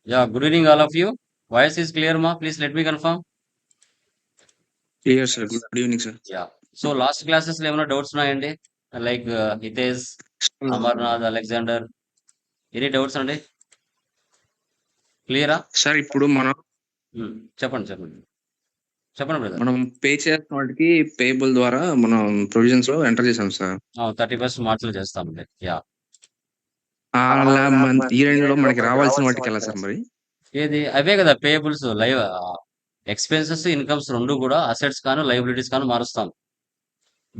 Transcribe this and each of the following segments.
Yeah, good evening, all of you. Voice is clear, ma. Please let me confirm. Clear, sir. Good evening, sir. Yeah. So last classes లో ఏమైనా doubts ఉన్నాయండి? Like Hitesh, Amarnath, Alexander. Any doubts అండి? క్లియరా? Sir ఇప్పుడు చెప్పండి చెప్పండి. చెప్పండి brother. మనం పే చేసిన వాటికి పేబుల్ ద్వారా మనం ప్రొవిజన్స్ లో ఎంటర్ చేసాం సార్. 31st మార్చిలో చేస్తామండి. యా. అలా ఈ రెండు లో మనకి రావాల్సిన వాటికి ఎలా సార్ మరి? ఏది అవే కదా పేయబుల్స్ లైవ్ ఎక్స్పెన్సెస్ ఇన్కమ్స్ రెండు కూడా అసెట్స్ కాను లైబిలిటీస్ కాను మారుస్తాం.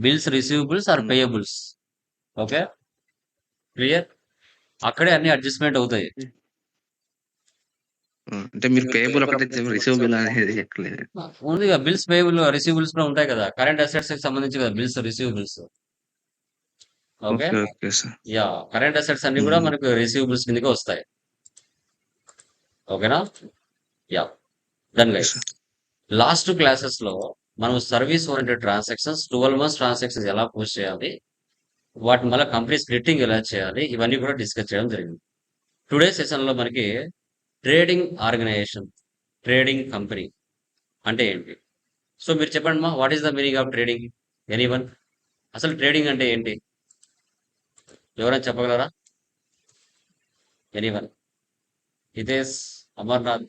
Bills receivables or payables. Okay clear. అక్కడే అన్ని అడ్జస్ట్మెంట్ అవుతాయి. అంటే మీరు పేబుల్ ఒకటే రిసీవబుల్ అనేది ఎక్కలేదు. ఉంది బిల్స్ పేబుల్ రిసీవబుల్స్ కూడా ఉంటాయి కదా, కరెంట్ అసెట్స్ కి సంబంధించి కదా bills receivables. Okay okay sir. Yeah, current assets అన్ని కూడా మనకు రిసీవబుల్స్ కిందకి వస్తాయి. ఓకేనా? Yeah. Then guys, last classes లో మనం service oriented transactions 12 months transactions ఎలా పోస్ట్ చేయాలి, వాటి మళ్ళీ కంపెనీ స్ప్లిట్టింగ్ ఎలా చేయాలి, ఇవన్నీ కూడా డిస్కస్ చేయడం జరిగింది. టుడే సెషన్ లో మనకి ట్రేడింగ్ ఆర్గనైజేషన్, ట్రేడింగ్ కంపెనీ అంటే ఏంటి? సో మీరు చెప్పండి మా, what is the meaning of trading? Anyone? అసలు ట్రేడింగ్ అంటే ఏంటి? ఎవరైనా చెప్పగలరా? ఎనీవన్? హితేష్, అమర్నాథ్,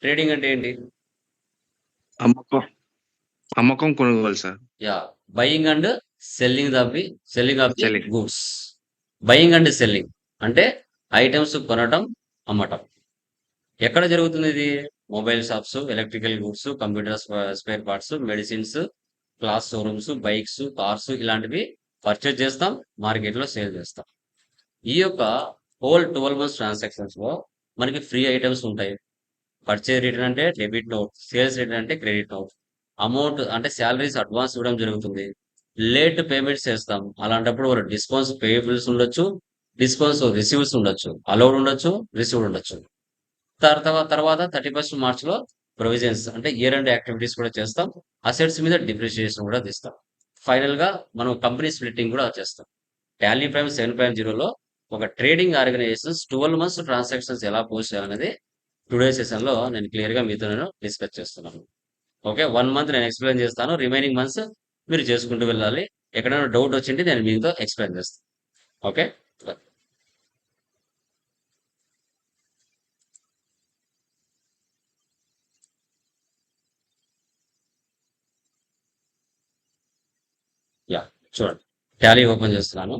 ట్రేడింగ్ అంటే ఏంటి? అమ్మకం కొనుగోలు sir. Yeah, buying and selling of the Selling. Goods. Buying and selling అంటే ఐటమ్స్ కొనటం, అమ్మటం. ఎక్కడ జరుగుతుంది ఇది? Mobile shops, electrical goods, computer spare parts, medicines, class showrooms, bikes, cars ఇలాంటివి పర్చేజ్ చేస్తాం, మార్కెట్ లో సేల్ చేస్తాం. ఈ యొక్క హోల్ 12 మంత్స్ ట్రాన్సాక్షన్స్ లో మనకి ఫ్రీ ఐటమ్స్ ఉంటాయి. పర్చేజ్ రిటర్న్ అంటే డెబిట్ నోట్, సేల్స్ రిటర్న్ అంటే క్రెడిట్ నోట్. అమౌంట్ అంటే శాలరీస్ అడ్వాన్స్ ఇవ్వడం జరుగుతుంది. లేట్ పేమెంట్స్ చేస్తాం, అలాంటప్పుడు వాళ్ళు డిస్కౌంట్స్ పేయబుల్స్ ఉండొచ్చు, డిస్కౌంట్స్ రిసీవ్స్ ఉండొచ్చు, అలౌడ్ ఉండొచ్చు, రిసీవ్డ్ ఉండొచ్చు. తర్వాత 31st మార్చ్ లో ప్రొవిజన్స్ అంటే ఇయర్ అండ్ యాక్టివిటీస్ కూడా చేస్తాం. అసెట్స్ మీద డిప్రిషియేషన్ కూడా తీస్తాం. ఫైనల్ గా మనం కంపెనీ స్ప్లిట్టింగ్ కూడా చేస్తాం. టాలీ ప్రైమ్ 7.0లో ఒక ట్రేడింగ్ ఆర్గనైజేషన్స్ 12 మంత్స్ ట్రాన్సాక్షన్స్ ఎలా పోస్ట్ చేయాలనేది టుడే సెషన్ లో నేను క్లియర్ గా మీతో నేను డిస్కస్ చేస్తున్నాను. ఓకే, 1 మంత్ నేను ఎక్స్ప్లెయిన్ చేస్తాను, రిమైనింగ్ మంత్స్ మీరు చేసుకుంటూ వెళ్ళాలి. ఎక్కడైనా డౌట్ వచ్చింటే నేను మీతో ఎక్స్ప్లెయిన్ చేస్తాను. ఓకే. యా, చూడండి, టాలీ ఓపెన్ చేస్తున్నాను.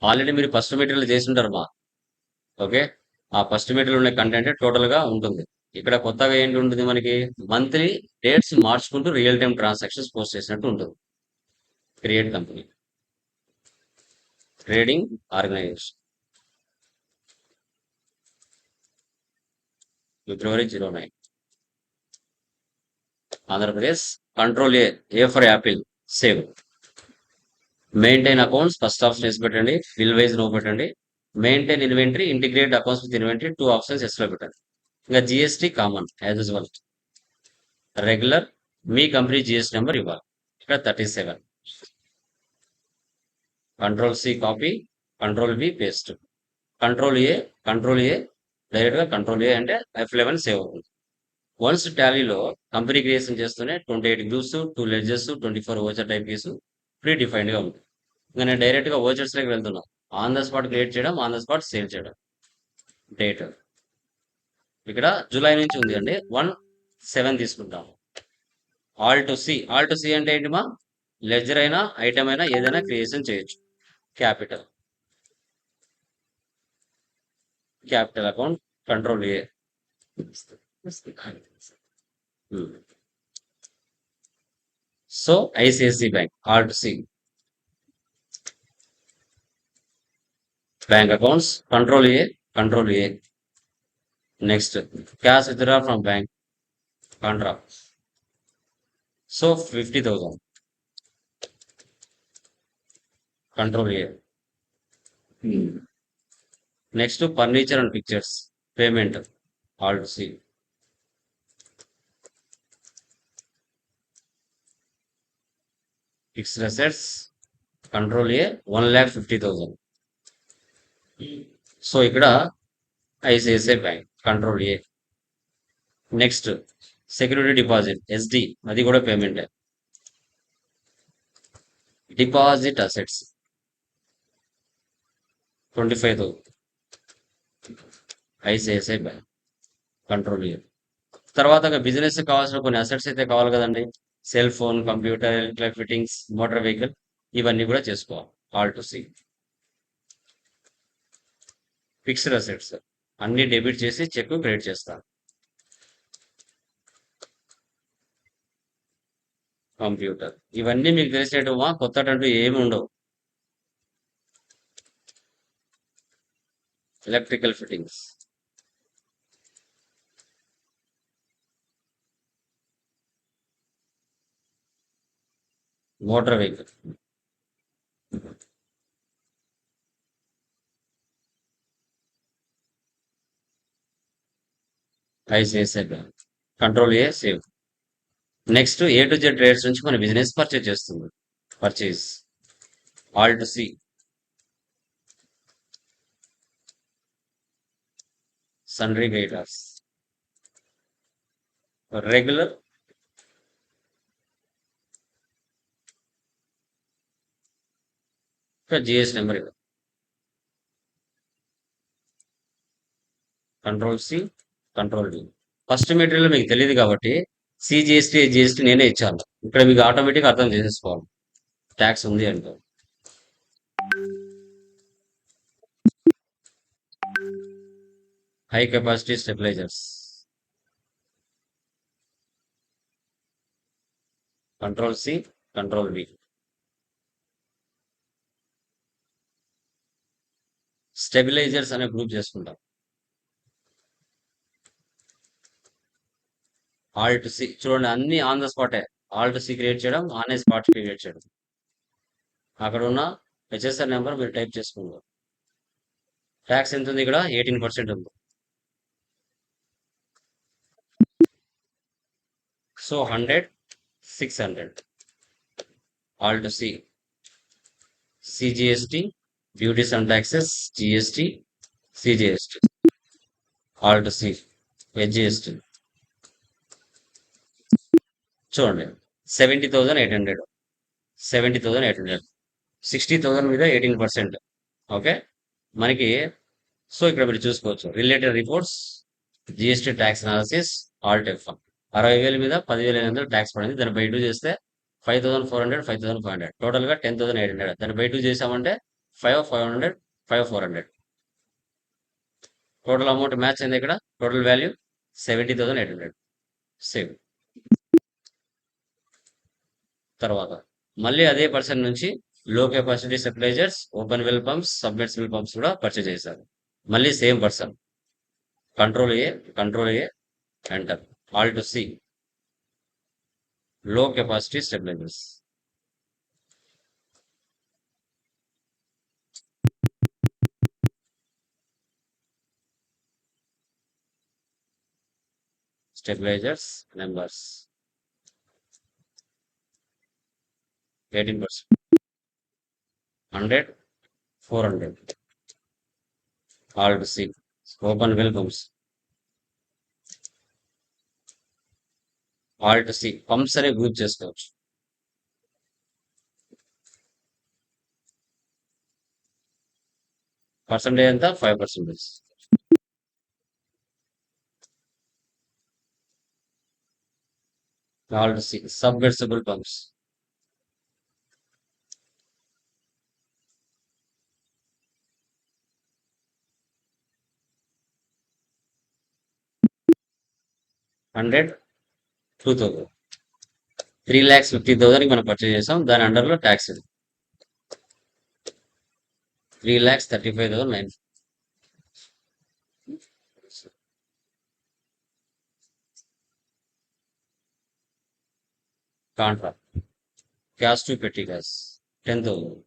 ఆల్రెడీ మీరు ఫస్ట్ మెటీరియల్ చేసి ఉంటారు మా. ఓకే, ఆ ఫస్ట్ మెటీరియల్ ఉన్న కంటెంట్ టోటల్ గా ఉంటుంది. ఇక్కడ కొత్తగా ఏంటి ఉంటుంది మనకి? మంత్లీ డేట్స్ మార్చుకుంటూ రియల్ టైం ట్రాన్సాక్షన్స్ పోస్ట్ చేసినట్టు ఉంటుంది. Create company, trading organization, February 09, Andhra Pradesh. Control A for apple, save. Maintain accounts first option వేసి పెట్టండి, బిల్ వైజ్ నో పెట్టండి. Maintain inventory, integrate accounts with inventory, 2 options yes లో పెట్టండి. ఇంకా GST common as usual. Regular మీ company GST number ఇవ్వాలి. ఇక్కడ 37. Control C copy, control B paste, control A direct గా కంట్రోల్ ఏ అంటే F11 సేవ్ అవుతుంది. వన్స్ టాలీలో కంపెనీ క్రియేషన్ చేస్తూనే 28 groups, 2 ledges, 24 voucher type case pre defined గా ఉంటుంది. ఇంకా నేను డైరెక్ట్ గా ఓచర్స్ లోకి వెళ్తున్నా. ఆన్ ద స్పాట్ క్రియేట్ చేయడం, ఆన్ ద స్పాట్ సేవ్ చేయడం. డేట్ ఇక్కడ జూలై నుంచి ఉంది అండి, 1/7 తీసుకుంటాం. ఆల్ టు సి అంటే ఏంటి మా? లెడ్జర్ అయినా ఐటమ్ అయినా ఏదైనా క్రియేషన్ చేయొచ్చు. Capital account, control A. So ICICI bank, alt C. Bank accounts, control A. Next cash withdraw from bank, contra. So 50,000, control A. Next furniture and pictures payment, alt C. Fixed assets, control A, 1,50,000. So ఇక్కడ ICICI bank control A. Next security deposit SD, అది కూడా payment. Deposit assets 25,000 ICICI bank control A. తర్వాత business కావాల్సిన కొన్ని assets అయితే కావాలి కదండి. Cell phone, computer, electrical fittings, motor vehicle, ఇవన్నీ కూడా చేసుకోవాలి. Alt C. Fixed assets అన్ని డెబిట్ చేసి చెక్ క్రెడిట్ చేస్తాను. కంప్యూటర్, ఇవన్నీ మీకు తెలిసినట్టువా, కొత్తటంటూ ఏమి ఉండవు. Electrical fittings, motor vehicle, ICICI bank control A save. Next A to Z trades నుంచి మన బిజినెస్ పర్చేజ్ చేస్తుంది. Purchase alt C. Sundry creditors regular, GS number ఇవ్వండి. Control C, control D. First material మీకు తెలియదు కాబట్టి CGST GST నేనే ఇచ్చాను. ఇక్కడ మీకు ఆటోమేటిక్ అర్థం చేసేసుకోవాలి ట్యాక్స్ ఉంది అంటే. High capacity stabilisers control C, control D. Stabilisers అనే గ్రూప్ చేసుకుంటాం. ఆల్ట్ సి చూడండి, అన్ని ఆన్ ద స్పాటే. ఆల్ట్ సి క్రియేట్ చేయడం, ఆన్ స్పాట్ క్రియేట్ చేయడం. అక్కడ ఉన్న హెచ్ఎస్ఆర్ నెంబర్ మీరు టైప్ చేసుకుంటారు. ట్యాక్స్ ఎంత ఉంది ఇక్కడ? 18% ఉంది. So 100, 600. Alt C, CGST, duties and taxes, GST, CGST. Alt C, HGST. చూడండి 70,800, 70,800, 60,000 మీద 18%. ఓకే, మనకి. సో ఇక్కడ మీరు చూసుకోవచ్చు related reports, GST tax analysis, Alt F. 60,000 మీద 10,500 ట్యాక్స్ పడింది. దాన్ని బై 2 చేస్తే 5,400, 5,500, టోటల్ గా 10,800. దాన్ని బై 2 చేసామంటే 5,500, 5,400. టోటల్ అమౌంట్ మ్యాచ్ అయింది ఇక్కడ. Total value 70,800 save. తర్వాత మళ్ళీ అదే పర్సన్ నుంచి low capacity stabilisers, open well pumps, submersible pumps కూడా పర్చేజ్ చేశారు. మళ్ళీ same person. Control A, control A, enter. Alt C, low capacity stabilisers. Stabilisers numbers 18%, 100, 400. Alt C, open well pumps. Alt C, pumps అనే group చేసుకోవచ్చు. Percentage ఎంత? 5%. Alt C, submersible pumps. Hundred, 2,000, 3,50,000 మనం purchase చేసాం. దాని అండర్లో tax 3,35,900. Contra cash to పెట్టి cash 10,000.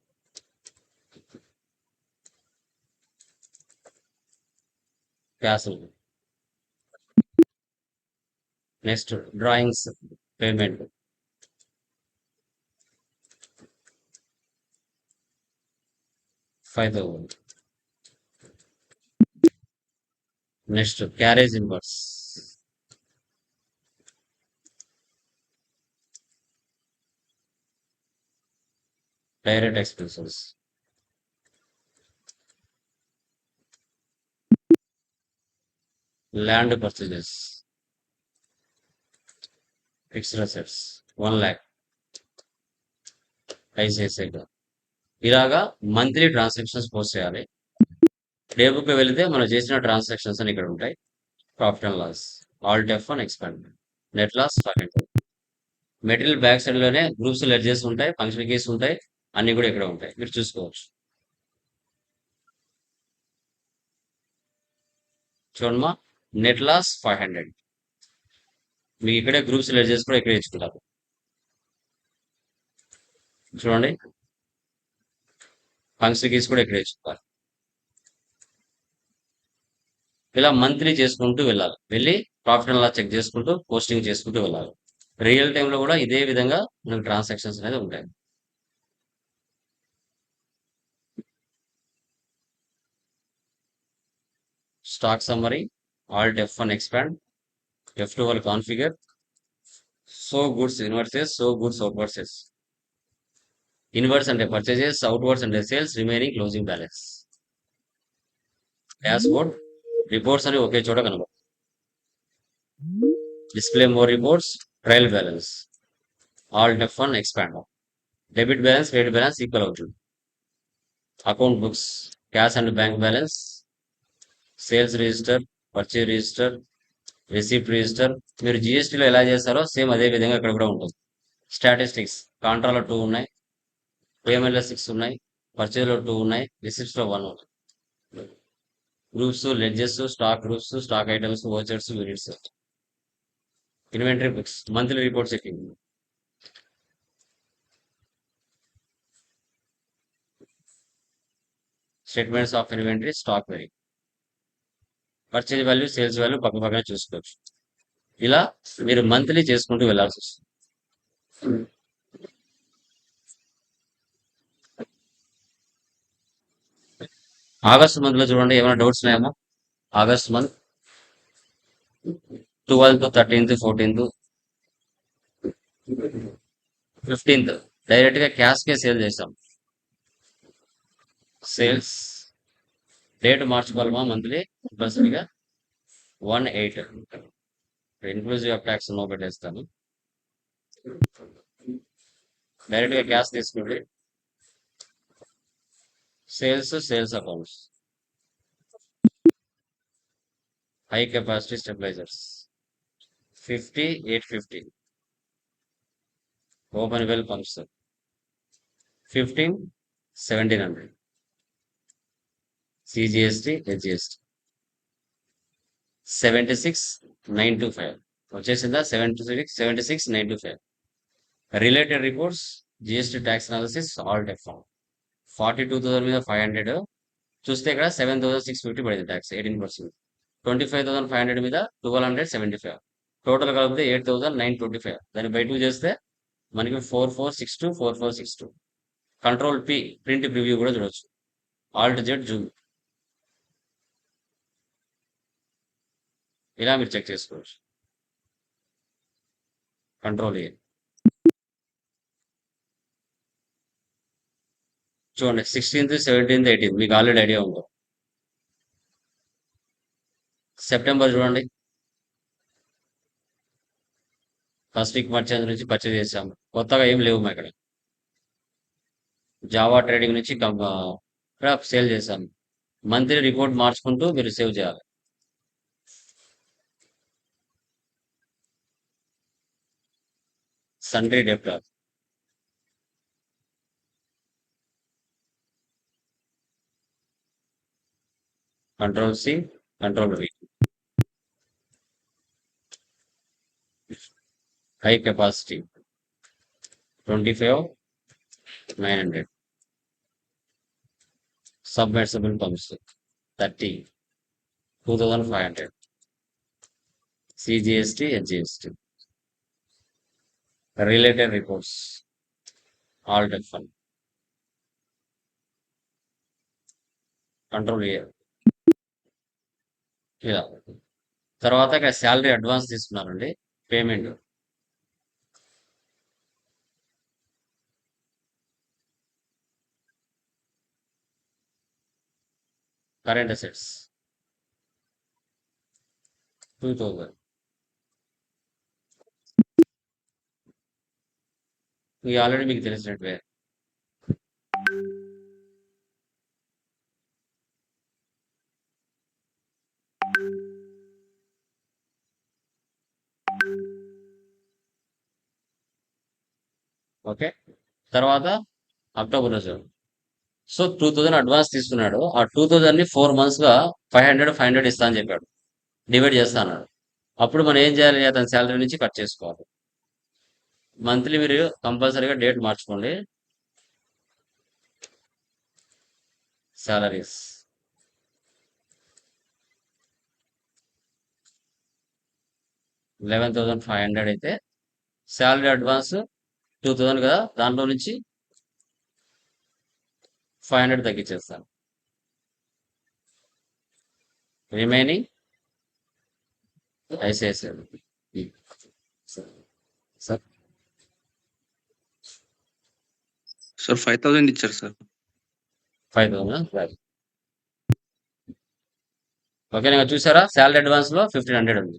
Cash. Next drawings payment 5,000. Next, carriage inverse. Direct expenses. Land purchases. Fixed assets. 1 lakh. ICICI. ఇలాగా monthly transactions post చేయాలి. Day book వెళితే మనం చేసిన transactions అని ఇక్కడ ఉంటాయి. Profit and loss. All F1 expand. Net loss 500. Material back side లోనే groups ledgers ఉంటాయి, ఫంక్షన్ కీస్ ఉంటాయి, అన్ని కూడా ఇక్కడ ఉంటాయి. మీరు చూసుకోవచ్చు. చూడమ్మా, నెట్ లాస్ 500. మీకు ఇక్కడే గ్రూప్స్ లెడ్జెస్ కూడా ఇక్కడ ఇచ్చుకుంటారు. చూడండి, ఫంక్షన్ కీస్ కూడా ఇక్కడ ఇచ్చుకుంటారు. ఇలా మంత్లీ చేసుకుంటూ వెళ్ళాలి. వెళ్ళి ప్రాఫిట్ అండ్ లాస్ చెక్ చేసుకుంటూ పోస్టింగ్ చేసుకుంటూ వెళ్ళాలి. రియల్ టైంలో కూడా ఇదే విధంగా మనకు ట్రాన్సాక్షన్స్ అనేది ఉంటాయి. Stock summary, alt F1 expand, F12 configure, so goods inwards, so goods outwards. Inwards అంటే పర్చేజెస్, అవుట్వర్డ్స్ అంటే sales, remaining closing balance. Dashboard reports అని ఒకే చోట కనబడు. Display more reports, trial balance, alt F1 expand. Debit balance, credit balance equal అవుతుంది. Account books, cash and bank balance, sales register, purchase register, receipt register. మీరు జిఎస్టీలో ఎలా చేస్తారో same అదే విధంగా ఇక్కడ కూడా ఉంటుంది. స్టాటిస్టిక్స్, కాంట్రాలో 2 ఉన్నాయి, పేమెంట్లో 6 ఉన్నాయి, పర్చేజ్లో 2 ఉన్నాయి, రిసిప్ట్స్లో 1 ఉంది. Groups, ledges, stock groups, stock items, vouchers, units. Inventory books, monthly report checking. Statements of inventory, stock very. Purchase value, sales value పక్క పక్కన చూసుకోవచ్చు. ఇలా మీరు మంత్లీ చేసుకుంటూ వెళ్ళాల్సి వస్తుంది. ఆగస్ట్ మంత్ లో చూడండి, ఏమైనా డౌట్స్ ఉన్నాయేమో. August month 12th, 13th, 14th, 15th direct గా క్యాష్ కే సేల్ చేస్తాం. సేల్స్ డేట్ మార్చుకోవాలమా మంత్లీ కంపల్సరీగా 1/8. ఇన్క్లూజివ్ ఆఫ్ ట్యాక్స్ నో పెట్టేస్తాను. డైరెక్ట్ గా క్యాష్ తీసుకోండి. Sales accounts, high capacity stabilisers 50, 850. Open well pumps 15, 1700. CGST, HGST 76,925 వచ్చేసిందా? 76,925. Related reports, GST tax analysis, all F1 42,000 మీద 500 చూస్తే ఇక్కడ 7,650 పడింది ట్యాక్స్ 18%. 25,500 మీద 1,275. టోటల్ కలిపితే 8,925. దాన్ని బై 2 చేస్తే మనకి 4462, 4462. కంట్రోల్ P ప్రింట్ ప్రివ్యూ కూడా చూడొచ్చు. Alt Z Zoom. ఇలా మీరు చెక్ చేసుకోవచ్చు. కంట్రోల్ ఏ చూడండి, 16th, 17th, 18th మీకు ఆల్రెడీ ఐడియా ఉందో. సెప్టెంబర్ చూడండి, ఫస్ట్ వీక్ మర్చెంట్ నుంచి పర్చేజ్ చేసాము. కొత్తగా ఏం లేవు మా ఇక్కడ. జావా ట్రేడింగ్ నుంచి ఇక్కడ సేల్ చేశాము. మంత్లీ రిపోర్ట్ మార్చుకుంటూ మీరు సేవ్ చేయాలి. Sundry డెప్టర్, control C, control V. High capacity 25,900. Submersible pumps 30, 2,500. CGST, HGST. Related reports, all F1. Control A. ఇలా. తర్వాత ఇక్కడ శాలరీ అడ్వాన్స్ తీసుకున్నారండి. పేమెంట్. Current assets 2000. ఇది ఆల్రెడీ మీకు తెలిసినట్వే. ఓకే. తర్వాత అక్టోబర్ రోజు. సో 2000 అడ్వాన్స్ తీసుకున్నాడు. ఆ 2000 ని 4 మంత్స్ గా 500 ఇస్తా అని చెప్పాడు. డివైడ్ చేస్తా అన్నాడు. అప్పుడు మనం ఏం చేయాలి? అతని శాలరీ నుంచి కట్ చేసుకోవాలి. మంత్లీ మీరు కంపల్సరీగా డేట్ మార్చుకోండి. సాలరీస్ 11,500 అయితే శాలరీ అడ్వాన్స్ 2000 కదా, దాంట్లో నుంచి 500 తగ్గించేస్తాను. Remaining ICICI. సార్ సార్ 5,000 ఇచ్చారు సార్. 5,000. ఓకే, నేను చూసారా శాలరీ అడ్వాన్స్ లో 1,500 ఉంది.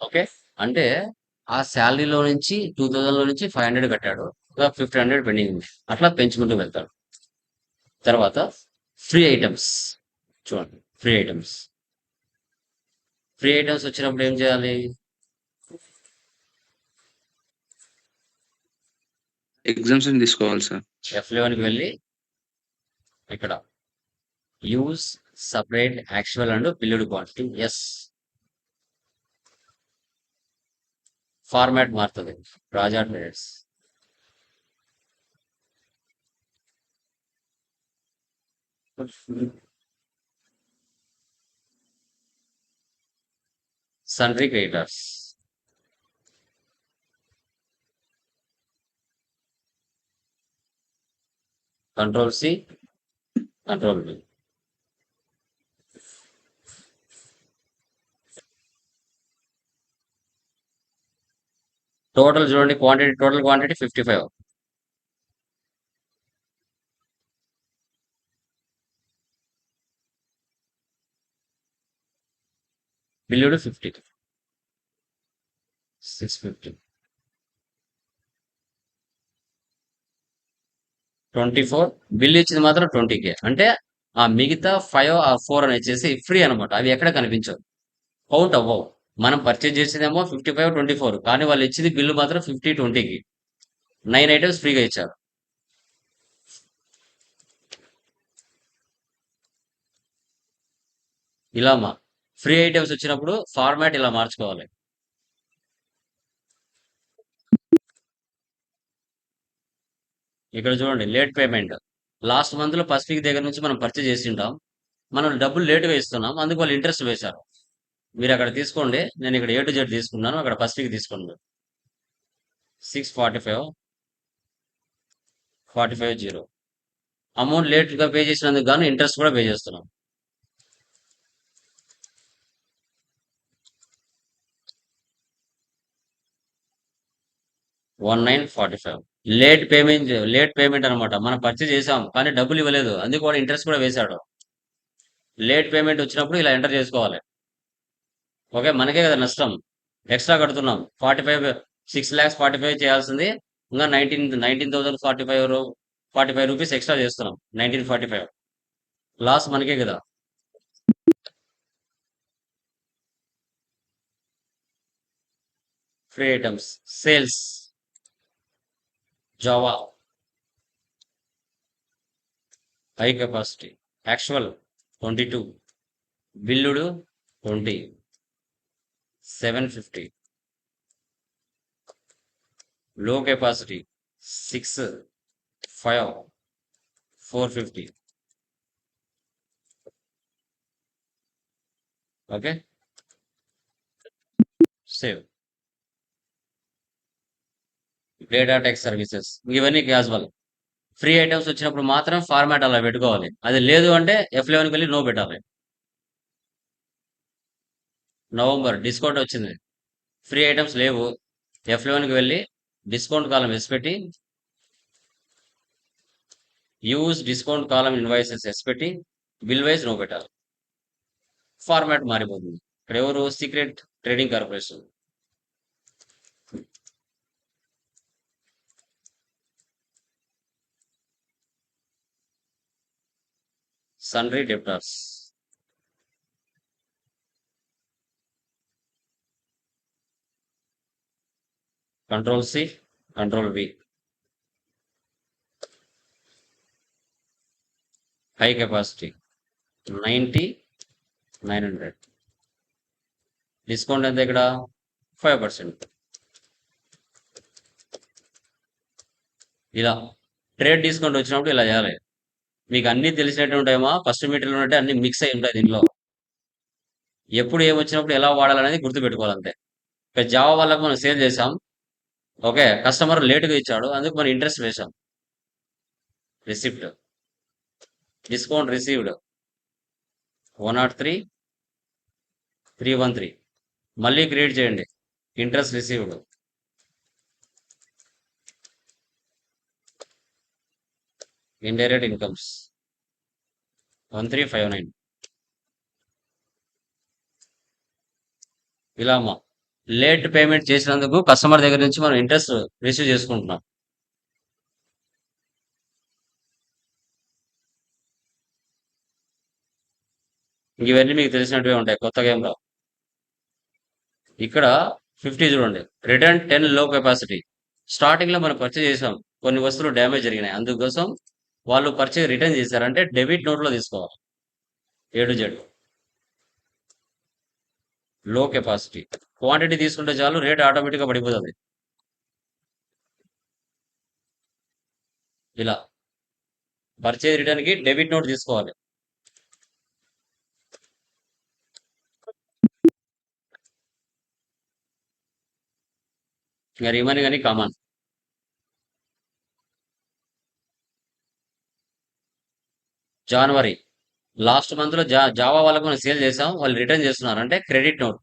ఓకే, అంటే ఆ శాలరీలో నుంచి 2000 లో నుంచి 500 కట్టాడు, 1,500 పెండింగ్ ఉంది. అట్లా పెంచుకుంటూ వెళ్తాడు. తర్వాత ఫ్రీ ఐటమ్స్ చూడండి. ఫ్రీ ఐటమ్స్ వచ్చినప్పుడు ఏం చేయాలి? ఎగ్జామ్షన్ తీసుకోవాలి సార్. F11కి వెళ్ళి ఇక్కడ use separate actual and billed quantity. Yes, format మారుతుంది. Raja traders sundry creditors control C, control B. Total చూడండి, టోటల్ క్వాంటిటీ 55, బిల్లుడు 50, 650, 24. బిల్ ఇచ్చింది మాత్రం 20K. అంటే ఆ మిగతా 5 ఆ 4 అని వచ్చేసి ఫ్రీ అనమాట. అవి ఎక్కడ కనిపించవు, కౌంట్ అవ్వవు. మనం పర్చేజ్ చేసేదేమో 55, 24, కానీ వాళ్ళు ఇచ్చింది బిల్లు మాత్రం 50, 20కి 9 ఐటమ్స్ ఫ్రీగా ఇచ్చారు. ఇలా ఫ్రీ ఐటమ్స్ వచ్చినప్పుడు ఫార్మాట్ ఇలా మార్చుకోవాలి. ఇక్కడ చూడండి, లేట్ పేమెంట్. లాస్ట్ మంత్ లో ఫస్ట్ వీక్ దగ్గర నుంచి మనం పర్చేజ్ చేసి ఉంటాం, మనం డబ్బులు లేటుగా ఇస్తున్నాం, అందుకు వాళ్ళు ఇంట్రెస్ట్ వేశారు. మీరు అక్కడ తీసుకోండి, నేను ఇక్కడ A to Z తీసుకున్నాను, అక్కడ ఫస్ట్ వీక్ తీసుకోండి. 645, 45.0. అమౌంట్ లేట్ గా పే చేసినందుకు గాను ఇంట్రెస్ట్ కూడా పే చేస్తున్నాం. $1945. లేట్ పేమెంట్ అనమాట. మనం పర్చేజ్ చేసాం కానీ డబ్బులు ఇవ్వలేదు, అందుకు కూడా ఇంట్రెస్ట్ కూడా వేశాడు. లేట్ పేమెంట్ వచ్చినప్పుడు ఇలా ఎంటర్ చేసుకోవాలి. ఓకే, మనకే కదా నష్టం, ఎక్స్ట్రా కడుతున్నాం. 6,45,000 చేయాల్సింది ఇంకా 19,045 రూపీస్ ఎక్స్ట్రా చేస్తున్నాం. 1945 లాస్ మనకే కదా. Free items sales Java high capacity actual 22, బిల్లుడు 20, 750, లో capacity 6, 5, 450, okay, save. Data tech services ఇవన్నీ క్యాజువల్. ఫ్రీ ఐటమ్స్ వచ్చినప్పుడు మాత్రం ఫార్మాట్ అలా పెట్టుకోవాలి. అది లేదు అంటే F11కి వెళ్ళి నో పెట్టాలి. నవంబర్ డిస్కౌంట్ వచ్చింది, ఫ్రీ ఐటమ్స్ లేవు. F11కి వెళ్ళి డిస్కౌంట్ కాలం ఎస్ పెట్టి, use discount column invoices yes పెట్టి, బిల్ వైజ్ నో పెట్టాలి. ఫార్మాట్ మారిపోతుంది. ఇక్కడ ఎవరు? Secret trading corporation. Sundry debtors. Control C, control V. High capacity 90, 900. Discount ఎంత ఇక్కడ? 5%. ఇలా ట్రేడ్ డిస్కౌంట్ వచ్చినప్పుడు ఇలా చేయాలి. మీకు అన్ని తెలిసినట్టు ఉంటాయేమో, ఫస్ట్ మీటర్లు ఉంటే అన్ని మిక్స్ అయి ఉంటాయి దీనిలో. ఎప్పుడు ఏమొచ్చినప్పుడు ఎలా వాడాలనేది గుర్తుపెట్టుకోవాలి అంతే. ఇక జావా వాళ్ళకు మనం సేల్ చేసాం, ఓకే, కస్టమర్ లేటుగా ఇచ్చాడు, అందుకు మనం ఇంట్రెస్ట్ వేసాం. Receipt, discount received 103, 313. మళ్ళీ క్రియేట్ చేయండి. Interest received, indirect incomes 1359. ఇలా లేట్ పేమెంట్ చేసినందుకు కస్టమర్ దగ్గర నుంచి మనం ఇంట్రెస్ట్ రిసీవ్ చేసుకుంటున్నాం. ఇవన్నీ మీకు తెలిసినట్టుగా ఉంటాయి, కొత్తగా ఏం రావు. ఇక్కడ 50 చూడండి, రిటర్న్ 10 లో కెపాసిటీ. స్టార్టింగ్ లో మనం పర్చేజ్ చేసాం, కొన్ని వస్తువులు డ్యామేజ్ జరిగినాయి, అందుకోసం వాళ్ళు పర్చేజ్ రిటర్న్ చేశారంటే డెబిట్ నోట్ లో తీసుకోవాలి. A to Z. లో కెపాసిటీ క్వాంటిటీ తీసుకుంటే చాలు, రేట్ ఆటోమేటిక్ గా పడిపోతుంది. ఇలా పర్చేజ్ రిటర్న్ కి డెబిట్ నోట్ తీసుకోవాలి. ఇంకా రిమైనింగ్ అని కామన్. జనవరి లాస్ట్ మంత్ లో జావా వాళ్ళకు మనం సేల్ చేసాం, వాళ్ళు రిటర్న్ చేస్తున్నారు అంటే credit note.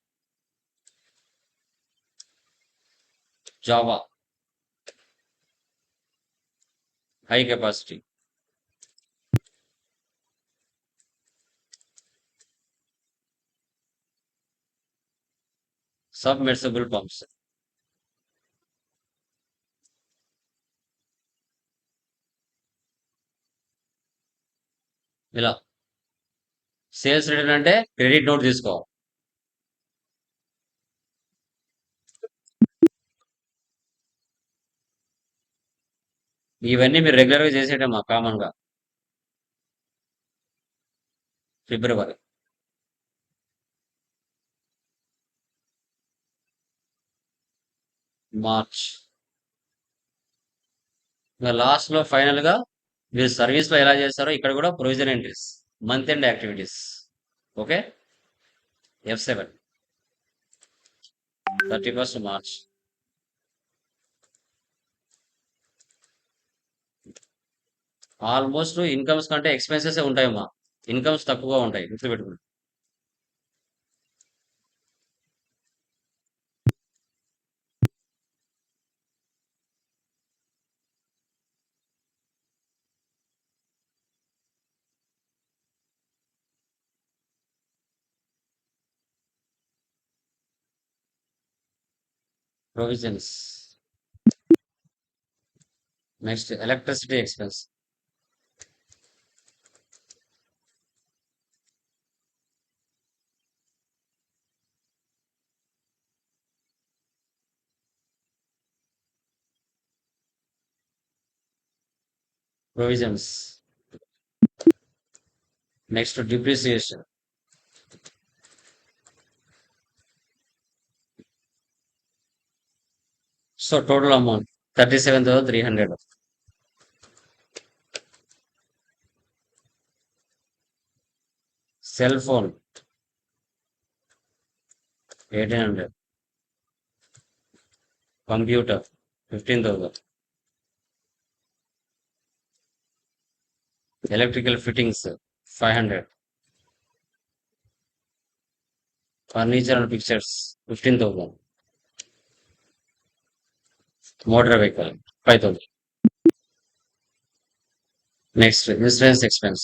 Java high capacity. Submersible pumps. ఇలా సేల్స్ రిటర్న్ అంటే క్రెడిట్ నోట్ తీసుకోవాలి. ఇవన్నీ మీరు రెగ్యులర్ గా చేసేటమ్మా కామన్ గా. ఫిబ్రవరి, మార్చ్. ఇంకా లాస్ట్ లో ఫైనల్ గా మీరు సర్వీస్ లో ఎలా చేస్తారో ఇక్కడ కూడా provision entries, month end activities. Okay, F7, 31st March. Almost incomes కంటే ఎక్స్పెన్సెస్ ఉంటాయమ్మా, ఇన్కమ్స్ తక్కువగా ఉంటాయి, గుర్తుపెట్టుకోండి. Provisions. Next electricity expense. Provisions. Next depreciation. So total amount 37,300. Cell phone 1800. Computer 15,000. Electrical fittings 500. Furniture and pictures 15,000. Motor vehicle 5,000. Next, insurance expense.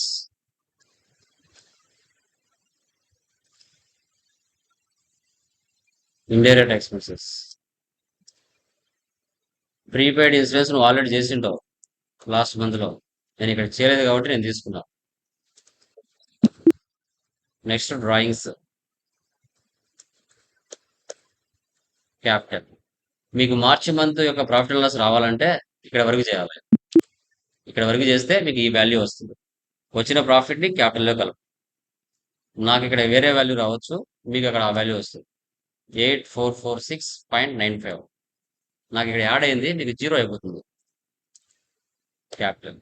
Indirect expenses. Prepaid insurance నువ్వు already చేసింటావు last month లో. నేను ఇక్కడ చేయలేదు కాబట్టి నేను తీసుకున్నా. Next drawings, capital. మీకు మార్చి month యొక్క ప్రాఫిట్ అండ్ లాస్ రావాలంటే ఇక్కడ వరకు చేయాలి. ఇక్కడ వరకు చేస్తే మీకు ఈ వాల్యూ వస్తుంది. వచ్చిన ప్రాఫిట్ ని క్యాపిటల్ లో కలుపు. నాకు ఇక్కడ వేరే వాల్యూ రావచ్చు, మీకు అక్కడ ఆ వాల్యూ వస్తుంది. 8446.95. నాకు ఇక్కడ యాడ్ అయింది, మీకు 0 అయిపోతుంది క్యాపిటల్.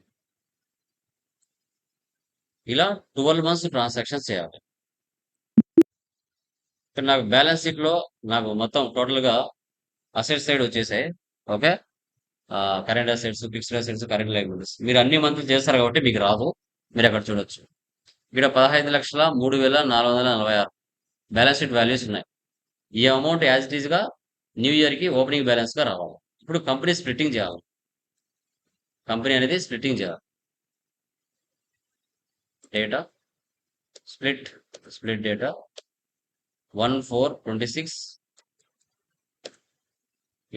ఇలా 12 మంత్స్ ట్రాన్సాక్షన్స్ చేయాలి. ఇక్కడ నాకు బ్యాలెన్స్ షీట్ లో నాకు మొత్తం టోటల్ గా అసెట్ సైడ్ వచ్చేసాయి. Okay, current assets, fixed assets, current liabilities. మీరు అన్ని మంత్లు చేస్తారు కాబట్టి మీకు రాదు. మీరు అక్కడ చూడొచ్చు. ఇక్కడ 15,03,446 బ్యాలెన్స్ షీట్ వాల్యూస్ ఉన్నాయి. ఈ అమౌంట్ యాజ్ ఇట్ ఈజ్ గా న్యూ ఇయర్ కి ఓపెనింగ్ బ్యాలెన్స్ గా రావాలి. ఇప్పుడు కంపెనీ స్ప్లిట్టింగ్ చేయాలి. కంపెనీ అనేది స్ప్లిట్టింగ్ చేయాలి. Data split data 1,426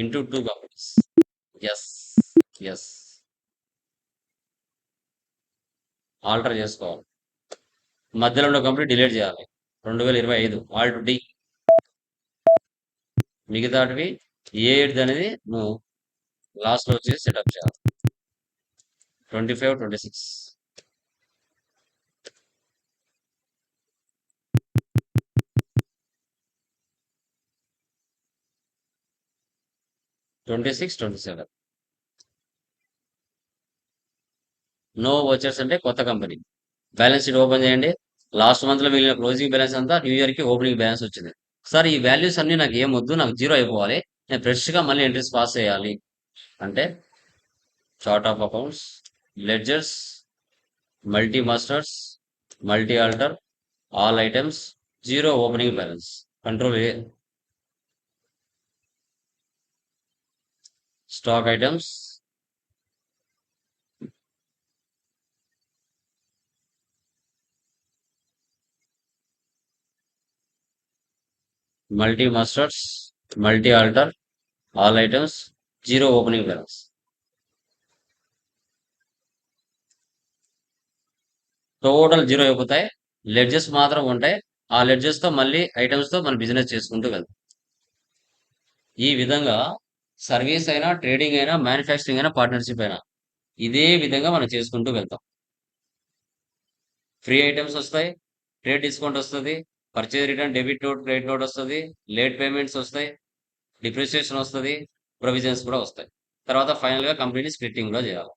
into 2 companies. Yes. Alter చేసుకోవాలి. మధ్యలో ఉన్న కంపెనీ డిలీట్ చేయాలి. 2025 ఆల్ట్ డి. మిగతాటివి ఏది అనేది నువ్వు లాస్ట్ లో వచ్చి సెటప్ చేయాలి. 25, 26. నో వచ్చర్స్ అంటే కొత్త కంపెనీ. బ్యాలెన్స్ షీట్ ఓపెన్ చేయండి. లాస్ట్ మంత్ లో మిగిలిన క్లోజింగ్ బ్యాలెన్స్ అంతా న్యూ ఇయర్ కి ఓపెనింగ్ బ్యాలెన్స్ వచ్చింది. సార్ ఈ వాల్యూస్ అన్ని నాకు ఏమొద్దు, నాకు 0 అయిపోవాలి, నేను ఫ్రెష్ గా మళ్ళీ ఎంట్రీస్ పాస్ చేయాలి అంటే chart of accounts, ledgers, multi masters, multi alter, all items, 0 opening balance. Control A. Stock items, multi masters, multi alter, all items, 0 opening balance. Total 0 అయిపోతాయి. లెడ్జెస్ మాత్రం ఉంటాయి. ఆ లెడ్జెస్ తో మళ్ళీ ఐటమ్స్ తో మనం బిజినెస్ చేసుకుంటూ వెళ్తాం. ఈ విధంగా సర్వీస్ అయినా, ట్రేడింగ్ అయినా, మ్యానుఫ్యాక్చరింగ్ అయినా, పార్ట్నర్షిప్ అయినా ఇదే విధంగా మనం చేసుకుంటూ వెళ్తాం. ఫ్రీ ఐటమ్స్ వస్తాయి, ట్రేడ్ డిస్కౌంట్ వస్తుంది, purchase return debit note, credit note వస్తుంది, లేట్ పేమెంట్స్ వస్తాయి, డిప్రిసియేషన్ వస్తుంది, ప్రొవిజన్స్ కూడా వస్తాయి. తర్వాత ఫైనల్ గా కంపెనీని స్ప్లిట్టింగ్ కూడా చేయాలి.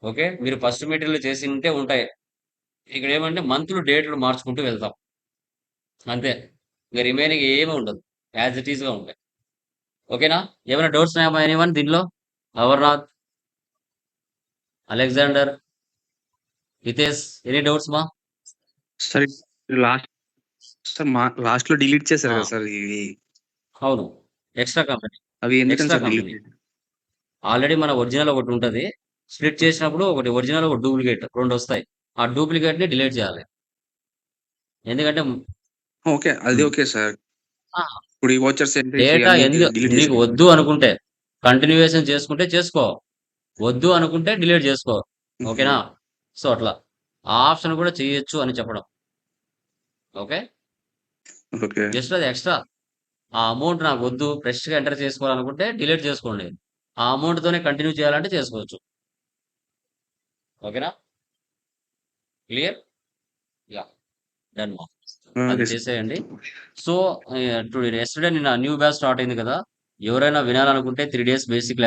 ఓకే, మీరు ఫస్ట్ మీటింగ్ లో చేసి ఉంటే ఉంటాయి. ఇక్కడ ఏమంటే మంత్లు డేట్లు మార్చుకుంటూ వెళ్తాం అంతే. ఇంకా రిమైనింగ్ ఏమీ ఉండదు, యాజ్ ఇట్ ఈస్ గా ఉంటాయి. ఓకేనా? ఏమైనా డౌట్స్ ఉన్నాయా ఎనీవన్ దీనిలో? Amarnath, Alexander, Hitesh, any doubts మా? సార్ లాస్ట్ సార్ లాస్ట్ లో డిలీట్ చేశారు ఆ. కదా సార్ ఇవి, అవును, ఎక్స్ట్రా కంపెనీ. అవి ఎందుకని extra sir company delete? Already మన ఒరిజినల్ ఒకటి ఉంటుంది. స్ప్లిట్ చేసినప్పుడు ఒకటి ఒరిజినల్, ఒక డూప్లికేట్, 2 వస్తాయి. ఆ డూప్లికేట్ ని డిలీట్ చేయాలి. ఎందుకంటే ఓకే, అది ఓకే సార్. ఇప్పుడు ఈ వాచర్స్ డేటా డిలీట్ నీకు వద్దు అనుకుంటే కంటిన్యూయేషన్ చేసుకుంటే చేసుకో, వద్దు అనుకుంటే డిలీట్ చేసుకో. ఓకేనా? సో అట్లా ఆ ఆప్షన్ కూడా చేయొచ్చు అని చెప్పడం. ఓకే, ఓకే జస్ట్ అది ఎక్స్ట్రా. ఆ అమౌంట్ నాకు వద్దు, ఫ్రెష్ గా ఎంటర్ చేసుకోవాలనుకుంటే డిలీట్ చేసుకోండి. ఆ అమౌంట్ తోనే కంటిన్యూ చేయాలంటే చేసుకోవచ్చు. ఓకేనా? క్లియర్? Yeah, done. అది చేసేయండి. సో ఎస్టర్డే నిన్న న్యూ బ్యాచ్ స్టార్ట్ అయింది కదా, ఎవరైనా వినాలనుకుంటే 3 days బేసిక్